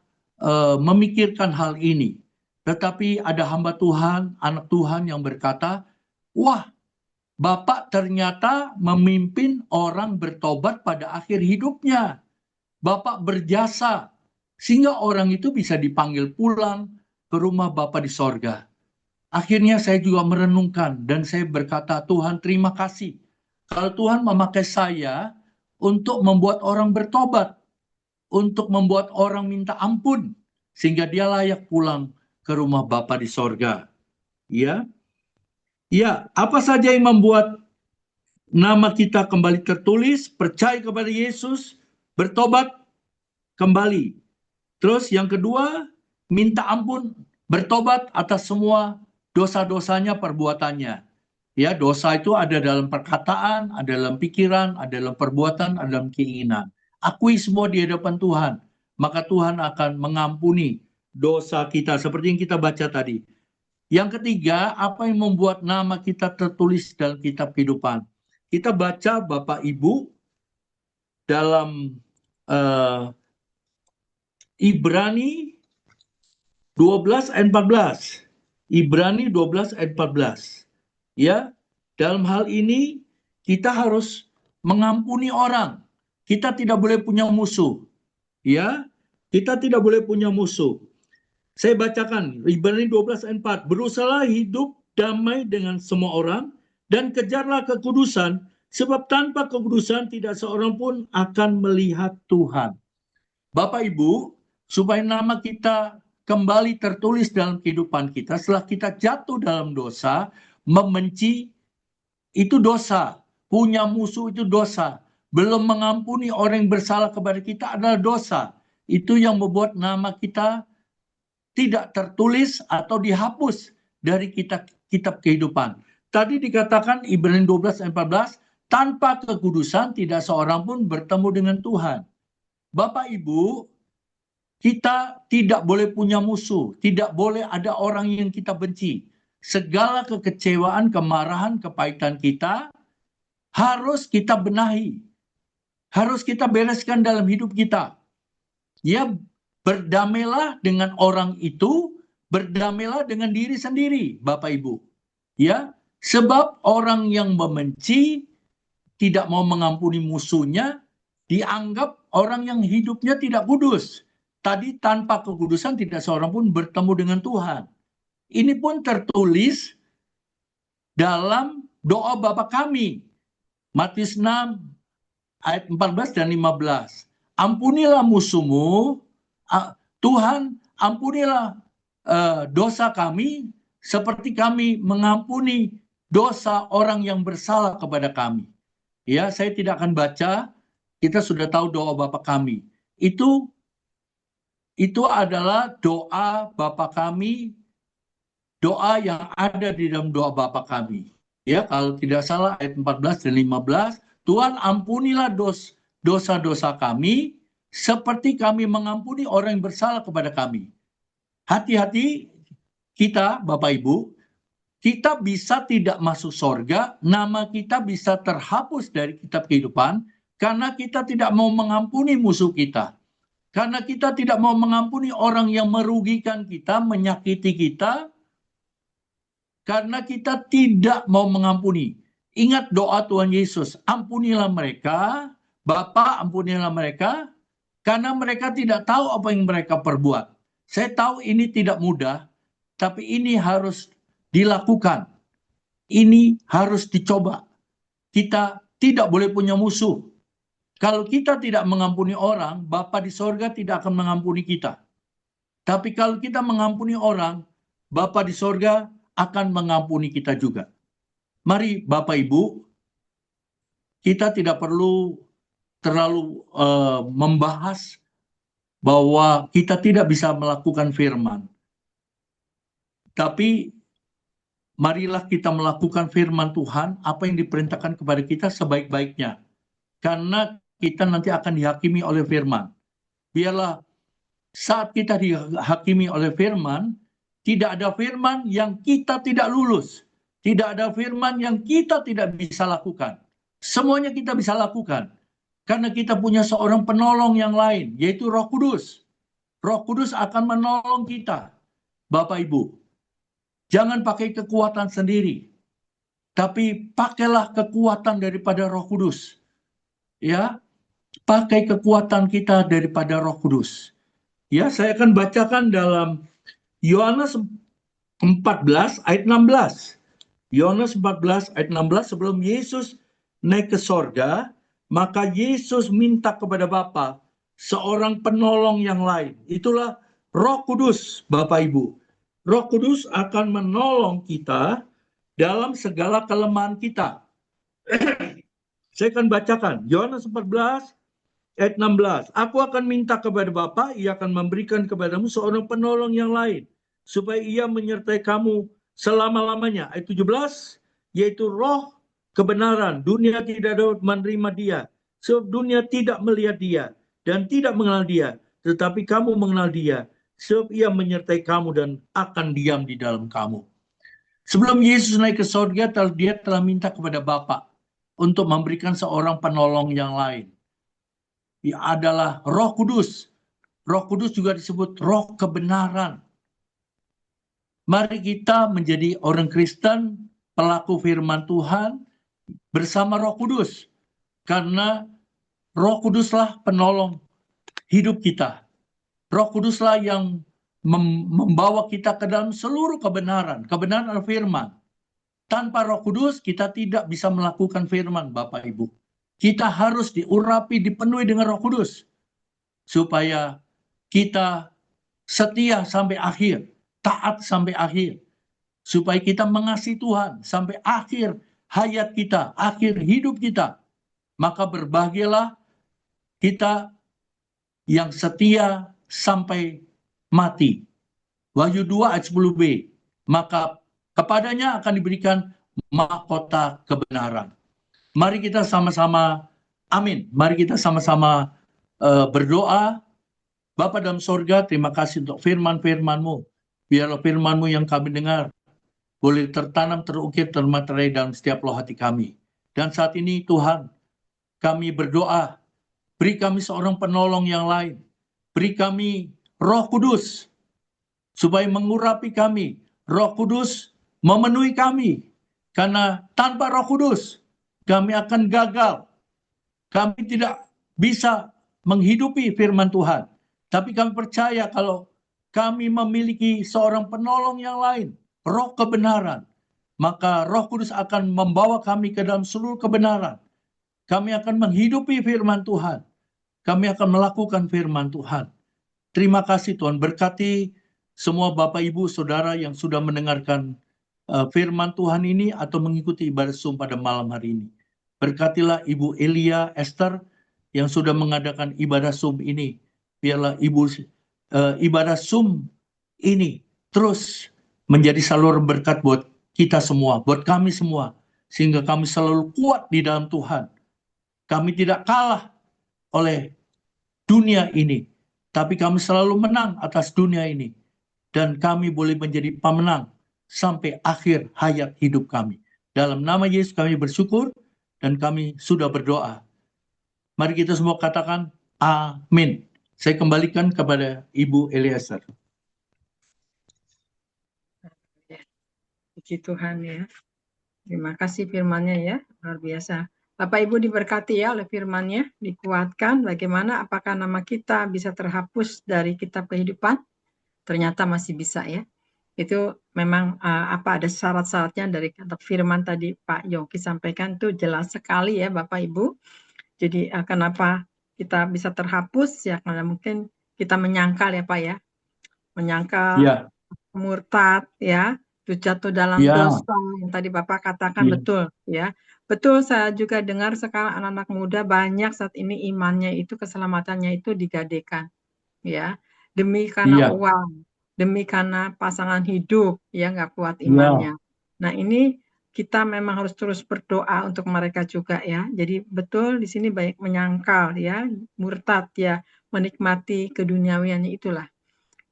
memikirkan hal ini, tetapi ada hamba Tuhan, anak Tuhan yang berkata, wah, Bapak ternyata memimpin orang bertobat pada akhir hidupnya. Bapak berjasa sehingga orang itu bisa dipanggil pulang ke rumah Bapa di sorga. Akhirnya saya juga merenungkan dan saya berkata, Tuhan terima kasih. Kalau Tuhan memakai saya untuk membuat orang bertobat, untuk membuat orang minta ampun, sehingga dia layak pulang ke rumah Bapa di sorga. Ya. Ya, apa saja yang membuat nama kita kembali tertulis, percaya kepada Yesus, bertobat kembali. Terus yang kedua, minta ampun, bertobat atas semua dosa-dosanya, perbuatannya. Ya, dosa itu ada dalam perkataan, ada dalam pikiran, ada dalam perbuatan, ada dalam keinginan. Akui semua di hadapan Tuhan, maka Tuhan akan mengampuni dosa kita seperti yang kita baca tadi. Yang ketiga, apa yang membuat nama kita tertulis dalam kitab kehidupan? Kita baca Bapak Ibu dalam Ibrani 12 ayat 14. Ibrani 12 ayat 14. Ya, dalam hal ini kita harus mengampuni orang. Kita tidak boleh punya musuh. Ya, kita tidak boleh punya musuh. Saya bacakan Ibrani 12 ayat 4. Berusahalah hidup damai dengan semua orang dan kejarlah kekudusan, sebab tanpa kekudusan tidak seorang pun akan melihat Tuhan. Bapak Ibu, supaya nama kita kembali tertulis dalam kehidupan kita setelah kita jatuh dalam dosa, membenci itu dosa. Punya musuh itu dosa. Belum mengampuni orang yang bersalah kepada kita adalah dosa. Itu yang membuat nama kita tidak tertulis atau dihapus dari kitab kehidupan. Tadi dikatakan Ibrani 12 ayat 14, tanpa kekudusan tidak seorang pun bertemu dengan Tuhan. Bapak Ibu, kita tidak boleh punya musuh, tidak boleh ada orang yang kita benci. Segala kekecewaan, kemarahan, kepahitan kita harus kita benahi. Harus kita bereskan dalam hidup kita. Ya, berdamailah dengan orang itu, berdamailah dengan diri sendiri, Bapak Ibu. Ya, sebab orang yang membenci, tidak mau mengampuni musuhnya, dianggap orang yang hidupnya tidak kudus. Tadi tanpa kekudusan tidak seorang pun bertemu dengan Tuhan. Ini pun tertulis dalam doa Bapa kami. Matius 6 ayat 14 dan 15. Ampunilah musuhmu, Tuhan ampunilah dosa kami seperti kami mengampuni dosa orang yang bersalah kepada kami. Ya, saya tidak akan baca, kita sudah tahu doa Bapa kami. Itu adalah doa Bapa kami, doa yang ada di dalam doa Bapa kami. Ya, kalau tidak salah ayat 14 dan 15, Tuhan ampunilah dosa-dosa kami seperti kami mengampuni orang yang bersalah kepada kami. Hati-hati kita, Bapak Ibu, kita bisa tidak masuk surga, nama kita bisa terhapus dari kitab kehidupan karena kita tidak mau mengampuni musuh kita. Karena kita tidak mau mengampuni orang yang merugikan kita, menyakiti kita, karena kita tidak mau mengampuni. Ingat doa Tuhan Yesus, ampunilah mereka, Bapa ampunilah mereka, karena mereka tidak tahu apa yang mereka perbuat. Saya tahu ini tidak mudah, tapi ini harus dilakukan. Ini harus dicoba. Kita tidak boleh punya musuh. Kalau kita tidak mengampuni orang, Bapa di sorga tidak akan mengampuni kita. Tapi kalau kita mengampuni orang, Bapa di sorga akan mengampuni kita juga. Mari Bapak Ibu, kita tidak perlu terlalu membahas bahwa kita tidak bisa melakukan firman. Tapi marilah kita melakukan firman Tuhan, apa yang diperintahkan kepada kita sebaik-baiknya. Karena kita nanti akan dihakimi oleh firman. Biarlah saat kita dihakimi oleh firman, tidak ada firman yang kita tidak lulus. Tidak ada firman yang kita tidak bisa lakukan. Semuanya kita bisa lakukan. Karena kita punya seorang penolong yang lain, yaitu Roh Kudus. Roh Kudus akan menolong kita. Bapak Ibu, jangan pakai kekuatan sendiri. Tapi pakailah kekuatan daripada Roh Kudus. Ya, pakai kekuatan kita daripada Roh Kudus. Ya, saya akan bacakan dalam Yohanes 14 ayat 16. Yohanes 14 ayat 16, sebelum Yesus naik ke sorga, maka Yesus minta kepada Bapa seorang penolong yang lain. Itulah Roh Kudus, Bapak Ibu. Roh Kudus akan menolong kita dalam segala kelemahan kita. Saya akan bacakan Yohanes 14 ayat 16. Aku akan minta kepada Bapa, ia akan memberikan kepadamu seorang penolong yang lain, supaya ia menyertai kamu selama-lamanya. Ayat 17, yaitu Roh kebenaran. Dunia tidak dapat menerima dia, sebab dunia tidak melihat dia dan tidak mengenal dia. Tetapi kamu mengenal dia, sebab ia menyertai kamu dan akan diam di dalam kamu. Sebelum Yesus naik ke surga, dia telah minta kepada Bapa untuk memberikan seorang penolong yang lain. Dia adalah Roh Kudus. Roh Kudus juga disebut Roh kebenaran. Mari kita menjadi orang Kristen, pelaku firman Tuhan bersama Roh Kudus. Karena Roh Kuduslah penolong hidup kita. Roh Kuduslah yang membawa kita ke dalam seluruh kebenaran firman. Tanpa Roh Kudus kita tidak bisa melakukan firman, Bapak Ibu. Kita harus diurapi, dipenuhi dengan Roh Kudus. Supaya kita setia sampai akhir, taat sampai akhir. Supaya kita mengasihi Tuhan sampai akhir hayat kita, akhir hidup kita. Maka berbahagialah kita yang setia sampai mati. Wahyu 2 ayat 10b. Maka kepadanya akan diberikan mahkota kebenaran. Mari kita sama-sama, amin. Mari kita sama-sama berdoa. Bapa dalam sorga, terima kasih untuk firman-firman-Mu. Biarlah firman-Mu yang kami dengar boleh tertanam, terukir, termaterai dalam setiap loh hati kami. Dan saat ini Tuhan, kami berdoa, beri kami seorang penolong yang lain. Beri kami Roh Kudus, supaya mengurapi kami. Roh Kudus memenuhi kami. Karena tanpa Roh Kudus, kami akan gagal. Kami tidak bisa menghidupi firman Tuhan. Tapi kami percaya kalau kami memiliki seorang penolong yang lain, Roh kebenaran, maka Roh Kudus akan membawa kami ke dalam seluruh kebenaran. Kami akan menghidupi firman Tuhan. Kami akan melakukan firman Tuhan. Terima kasih Tuhan, berkati semua Bapak Ibu Saudara yang sudah mendengarkan firman Tuhan ini atau mengikuti ibadah Zoom pada malam hari ini. Berkatilah Ibu Elia Esther yang sudah mengadakan ibadah Zoom ini. Biarlah ibadah Zoom ini terus menjadi saluran berkat buat kita semua, buat kami semua. Sehingga kami selalu kuat di dalam Tuhan. Kami tidak kalah oleh dunia ini, tapi kami selalu menang atas dunia ini. Dan kami boleh menjadi pemenang sampai akhir hayat hidup kami. Dalam nama Yesus kami bersyukur dan kami sudah berdoa. Mari kita semua katakan amin. Saya kembalikan kepada Ibu Eliezer. Puji Tuhan ya. Terima kasih firman-Nya ya, luar biasa. Bapak Ibu diberkati ya oleh firman-Nya, dikuatkan bagaimana apakah nama kita bisa terhapus dari kitab kehidupan? Ternyata masih bisa ya. Itu memang ada syarat-syaratnya dari kata firman tadi Pak Yongki sampaikan tuh jelas sekali ya Bapak Ibu. Jadi kenapa kita bisa terhapus ya, karena mungkin kita menyangkal ya Pak ya. Menyangkal, murtad ya, jatuh dalam dosa yang tadi Bapak katakan betul ya. Betul, saya juga dengar sekarang anak-anak muda banyak saat ini imannya itu, keselamatannya itu digadekan ya. Demi karena uang, demi karena pasangan hidup ya, nggak kuat imannya. Nah ini kita memang harus terus berdoa untuk mereka juga ya. Jadi betul di sini baik menyangkal ya, murtad ya, menikmati keduniawiannya itulah.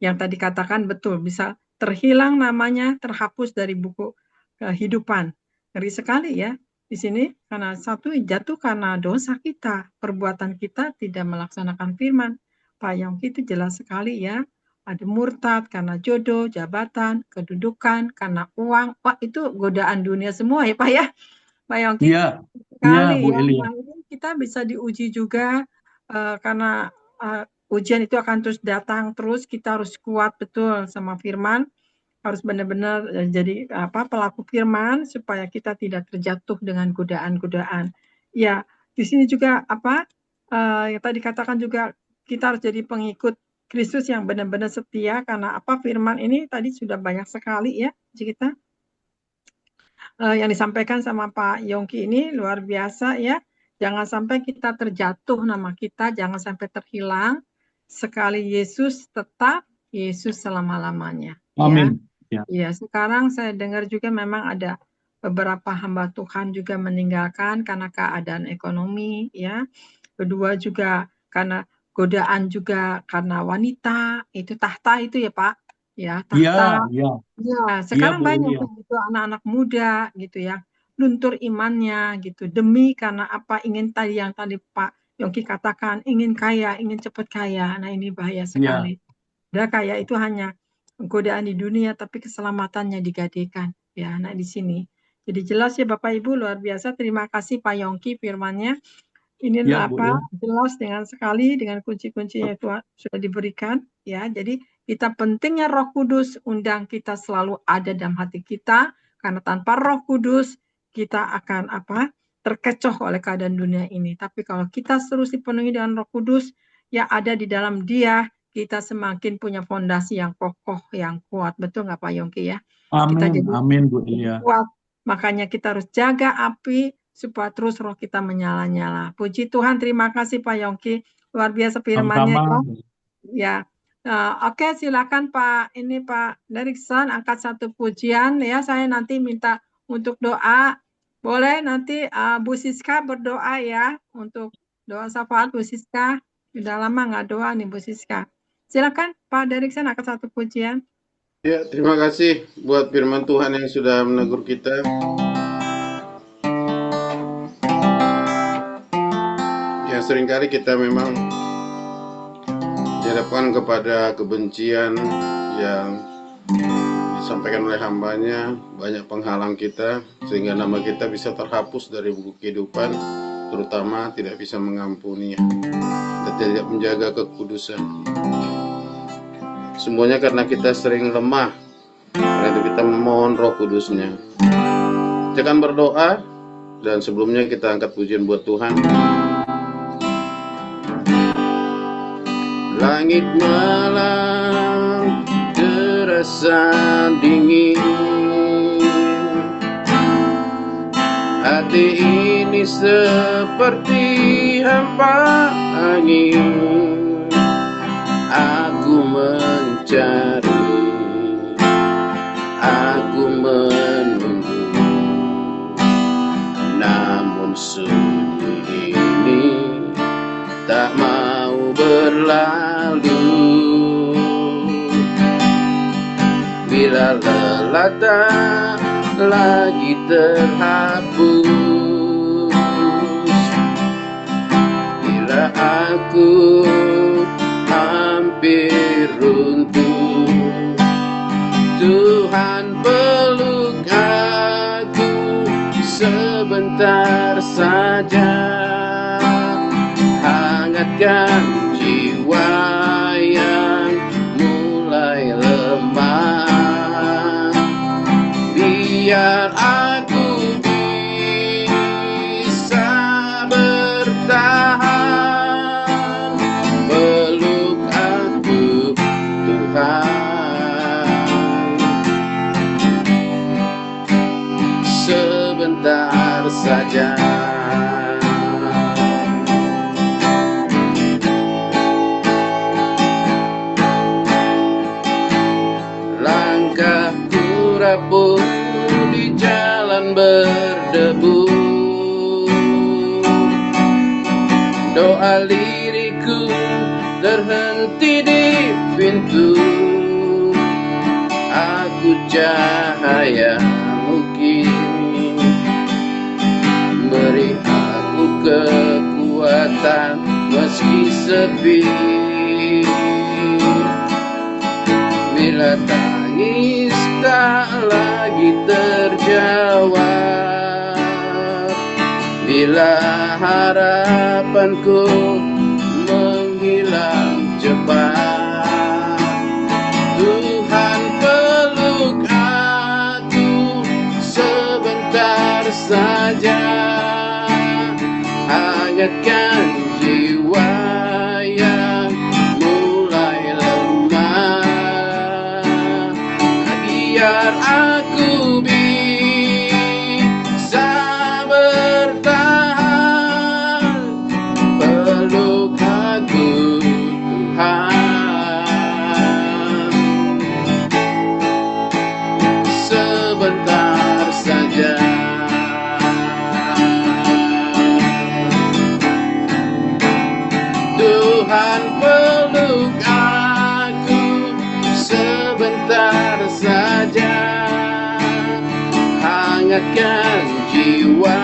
Yang tadi katakan betul, bisa terhilang namanya, terhapus dari buku kehidupan. Ngeri sekali ya di sini, karena satu jatuh karena dosa kita, perbuatan kita tidak melaksanakan firman. Pak Yongki itu jelas sekali ya, ada murtad karena jodoh, jabatan, kedudukan, karena uang. Pak itu godaan dunia semua ya Pak ya. Pak Yongki sekali ya. Nah, ini kita bisa diuji juga karena ujian itu akan terus datang terus, kita harus kuat betul sama firman, harus benar-benar jadi pelaku firman supaya kita tidak terjatuh dengan godaan-godaan. Ya, di sini juga yang tadi katakan juga kita harus jadi pengikut Kristus yang benar-benar setia, karena firman ini tadi sudah banyak sekali ya kita yang disampaikan sama Pak Yongki ini luar biasa ya. Jangan sampai kita terjatuh nama kita, jangan sampai terhilang. Sekali Yesus tetap Yesus selama-lamanya. Amin. Ya, sekarang saya dengar juga memang ada beberapa hamba Tuhan juga meninggalkan karena keadaan ekonomi ya. Kedua juga karena godaan juga karena wanita, itu tahta itu ya Pak. Ya, tahta. Ya, sekarang banyak gitu anak-anak muda gitu ya, luntur imannya gitu, demi karena ingin yang tadi Pak Yongki katakan, ingin kaya, ingin cepat kaya. Nah ini bahaya sekali. Udah kaya itu hanya godaan di dunia, tapi keselamatannya digadekan. Ya, nah di sini. Jadi jelas ya Bapak Ibu, luar biasa. Terima kasih Pak Yongki firman-Nya. Ini jelas dengan sekali dengan kunci-kunci yang Tuhan sudah diberikan ya. Jadi kita pentingnya Roh Kudus, undang kita selalu ada dalam hati kita, karena tanpa Roh Kudus kita akan terkecoh oleh keadaan dunia ini. Tapi kalau kita terus dipenuhi dengan Roh Kudus yang ada di dalam Dia, kita semakin punya fondasi yang kokoh, yang kuat. Betul nggak Pak Yongki ya? Amin, kita jadi amin Bu Elia. Kuat Makanya kita harus jaga api supaya terus roh kita menyala-nyala. Puji Tuhan, terima kasih Pak Yongki. Luar biasa firman-Nya ya. Sama-sama. Ya. Oke, silakan Pak Derikson angkat satu pujian ya. Saya nanti minta untuk doa. Boleh nanti Bu Siska berdoa ya untuk doa syafaat Bu Siska. Sudah lama nggak doa nih Bu Siska. Silakan Pak Derikson angkat satu pujian. Ya, terima kasih buat firman Tuhan yang sudah menegur kita. Ya, seringkali kita memang dihadapkan kepada kebencian yang disampaikan oleh hambanya, banyak penghalang kita, sehingga nama kita bisa terhapus dari buku kehidupan, terutama tidak bisa mengampuni dan tidak menjaga kekudusan. Semuanya karena kita sering lemah, karena itu kita memohon Roh Kudusnya. Kita akan berdoa, dan sebelumnya kita angkat pujian buat Tuhan. Langit malam terasa dingin, hati ini seperti hampa angin. Aku mencari, aku menunggu, namun sunyi ini tak mau berlalu. Bila lelah tak lagi terhapus, bila aku hampir runtuh, Tuhan peluk aku sebentar saja, hangatkan jiwa yang mulai lemah, biar aku bisa bertahan. Peluk aku Tuhan, sebentar saja. Langkahku rapuh di jalan berdebu, doa liriku terhenti di pintu. Aku cahaya mungkin, beri aku kekuatan meski sepi. Bila tangis tak lagi terjawab, bila harapanku menghilang cepat, Tuhan peluk aku sebentar saja, hangatkan jiwa yang mulai lemah, biar aku bisa bertahan. Peluk aku Tuhan, sebentar saja. Tuhan peluk aku sebentar saja, hangatkan jiwa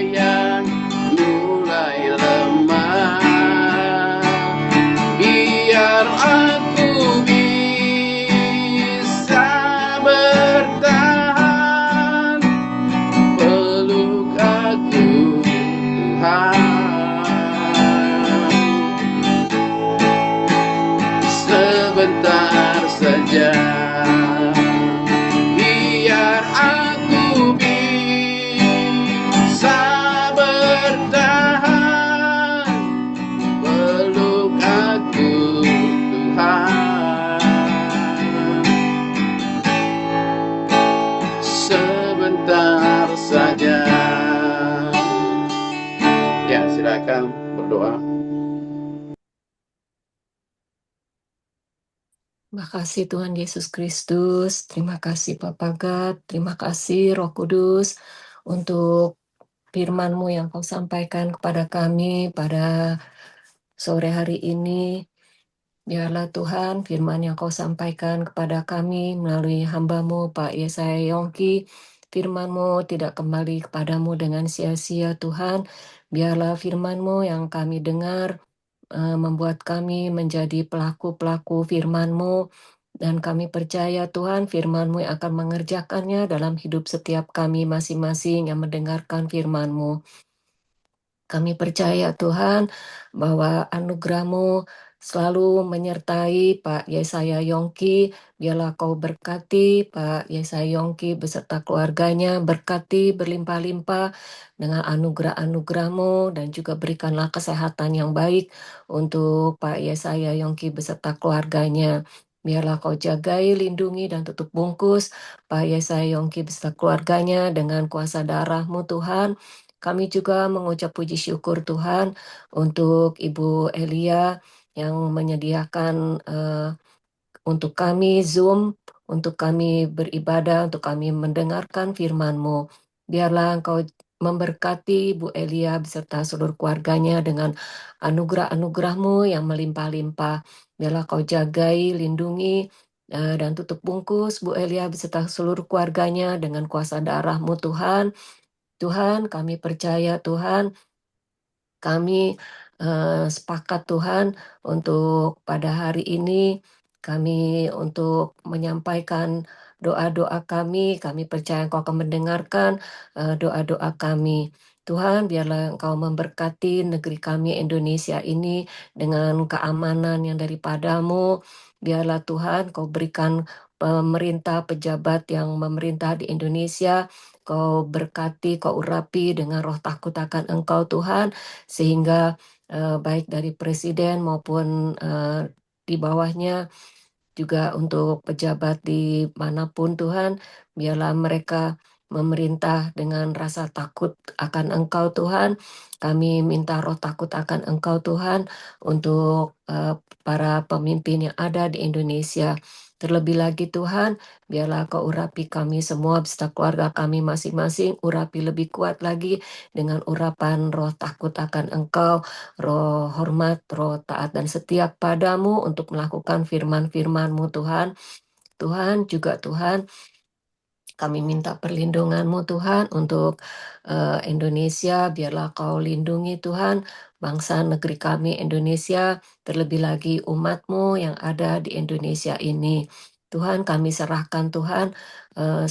yang mulai lemah, biar aku bisa bertahan. Peluk aku Tuhan, sebentar saja, biar aku bisa bertahan. Peluk aku Tuhan, sebentar Silakan berdoa. Terima kasih Tuhan Yesus Kristus, terima kasih Bapa God, terima kasih Roh Kudus untuk firman-Mu yang Kau sampaikan kepada kami pada sore hari ini. Biarlah Tuhan firman yang Kau sampaikan kepada kami melalui hamba-Mu Pak Yesaya Yongki, firman-Mu tidak kembali kepadamu dengan sia-sia Tuhan. Biarlah firman-Mu yang kami dengar membuat kami menjadi pelaku-pelaku firman-Mu, dan kami percaya Tuhan firman-Mu yang akan mengerjakannya dalam hidup setiap kami masing-masing yang mendengarkan firman-Mu. Kami percaya Tuhan bahwa anugerah-Mu selalu menyertai Pak Yesaya Yongki. Biarlah Kau berkati Pak Yesaya Yongki beserta keluarganya, berkati berlimpah-limpah dengan anugerah-anugerah-Mu, dan juga berikanlah kesehatan yang baik untuk Pak Yesaya Yongki beserta keluarganya. Biarlah Kau jagai, lindungi, dan tutup bungkus Pak Yesaya Yongki beserta keluarganya dengan kuasa darah-Mu Tuhan. Kami juga mengucap puji syukur Tuhan untuk Ibu Elia yang menyediakan untuk kami Zoom, untuk kami beribadah, untuk kami mendengarkan firman-Mu. Biarlah Engkau memberkati Bu Elia beserta seluruh keluarganya dengan anugerah-anugerah-Mu yang melimpah-limpah. Biarlah Kau jagai, lindungi, dan tutup bungkus Bu Elia beserta seluruh keluarganya dengan kuasa darah-Mu Tuhan. Tuhan, kami percaya Tuhan, kami sepakat Tuhan untuk pada hari ini, kami untuk menyampaikan doa-doa kami percaya Engkau akan mendengarkan doa-doa kami. Tuhan, biarlah Engkau memberkati negeri kami Indonesia ini dengan keamanan yang daripada-Mu. Biarlah Tuhan, Kau berikan pemerintah, pejabat yang memerintah di Indonesia, Kau berkati, Kau urapi dengan roh takut akan Engkau Tuhan, sehingga baik dari presiden maupun di bawahnya, juga untuk pejabat di manapun Tuhan, biarlah mereka memerintah dengan rasa takut akan Engkau Tuhan. Kami minta roh takut akan Engkau Tuhan untuk para pemimpin yang ada di Indonesia. Terlebih lagi Tuhan, biarlah Kau urapi kami semua beserta keluarga kami masing-masing, urapi lebih kuat lagi dengan urapan roh takut akan Engkau, roh hormat, roh taat dan setia padamu untuk melakukan firman-firman-Mu Tuhan. Tuhan juga Tuhan, kami minta perlindungan-Mu Tuhan untuk Indonesia. Biarlah Kau lindungi Tuhan bangsa negeri kami Indonesia, terlebih lagi umat-Mu yang ada di Indonesia ini. Tuhan, kami serahkan Tuhan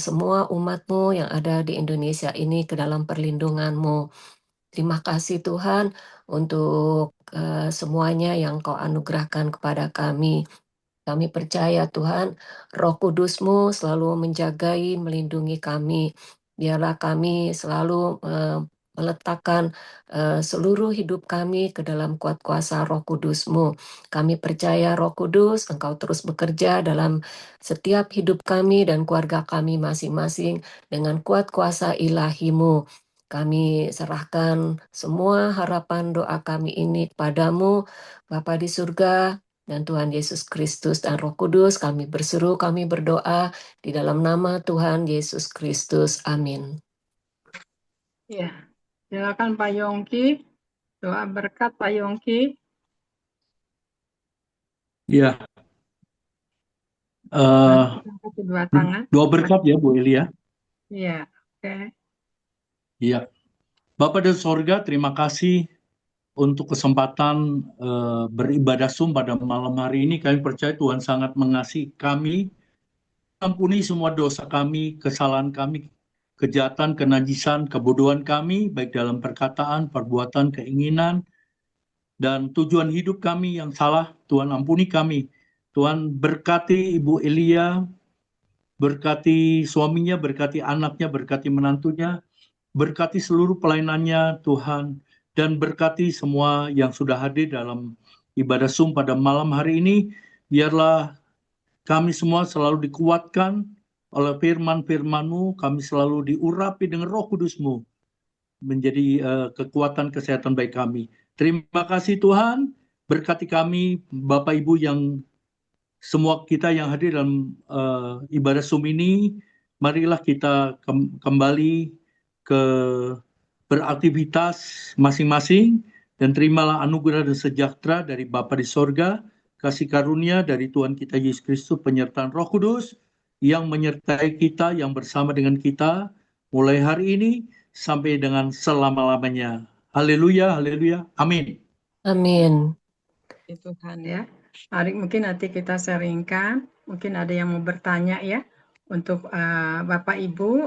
semua umat-Mu yang ada di Indonesia ini ke dalam perlindungan-Mu. Terima kasih Tuhan untuk semuanya yang Kau anugerahkan kepada kami. Kami percaya Tuhan, Roh Kudus-Mu selalu menjagai, melindungi kami. Biarlah kami selalu meletakkan seluruh hidup kami ke dalam kuat kuasa Roh Kudus-Mu. Kami percaya Roh Kudus, Engkau terus bekerja dalam setiap hidup kami dan keluarga kami masing-masing dengan kuat kuasa ilahi-Mu. Kami serahkan semua harapan doa kami ini kepadamu, Bapa di surga, dan Tuhan Yesus Kristus dan Roh Kudus. Kami berseru, kami berdoa di dalam nama Tuhan Yesus Kristus. Amin. Ya, silakan Pak Yongki. Doa berkat Pak Yongki. Ya, Kedua tangan. doa berkat ya Bu Elia. Iya, oke. Iya, Bapa di sorga, terima kasih untuk kesempatan beribadah Zoom pada malam hari ini. Kami percaya Tuhan sangat mengasihi kami. Ampuni semua dosa kami, kesalahan kami, kejahatan, kenajisan, kebodohan kami, baik dalam perkataan, perbuatan, keinginan, dan tujuan hidup kami yang salah. Tuhan ampuni kami. Tuhan berkati Ibu Elia, berkati suaminya, berkati anaknya, berkati menantunya, berkati seluruh pelayanannya Tuhan, dan berkati semua yang sudah hadir dalam ibadah Zoom pada malam hari ini. Biarlah kami semua selalu dikuatkan oleh firman-firman-Mu, kami selalu diurapi dengan Roh Kudus-Mu, menjadi kekuatan kesehatan bagi kami. Terima kasih Tuhan, berkati kami Bapak Ibu yang semua kita yang hadir dalam ibadah Zoom ini. Marilah kita kembali ke beraktivitas masing-masing dan terimalah anugerah dan sejahtera dari Bapa di sorga, kasih karunia dari Tuhan kita Yesus Kristus, penyertaan Roh Kudus yang menyertai kita, yang bersama dengan kita mulai hari ini sampai dengan selama-lamanya. Haleluya, haleluya, amin. Amin. Tuhan ya. Mari mungkin nanti kita sharingkan, mungkin ada yang mau bertanya ya untuk Bapak Ibu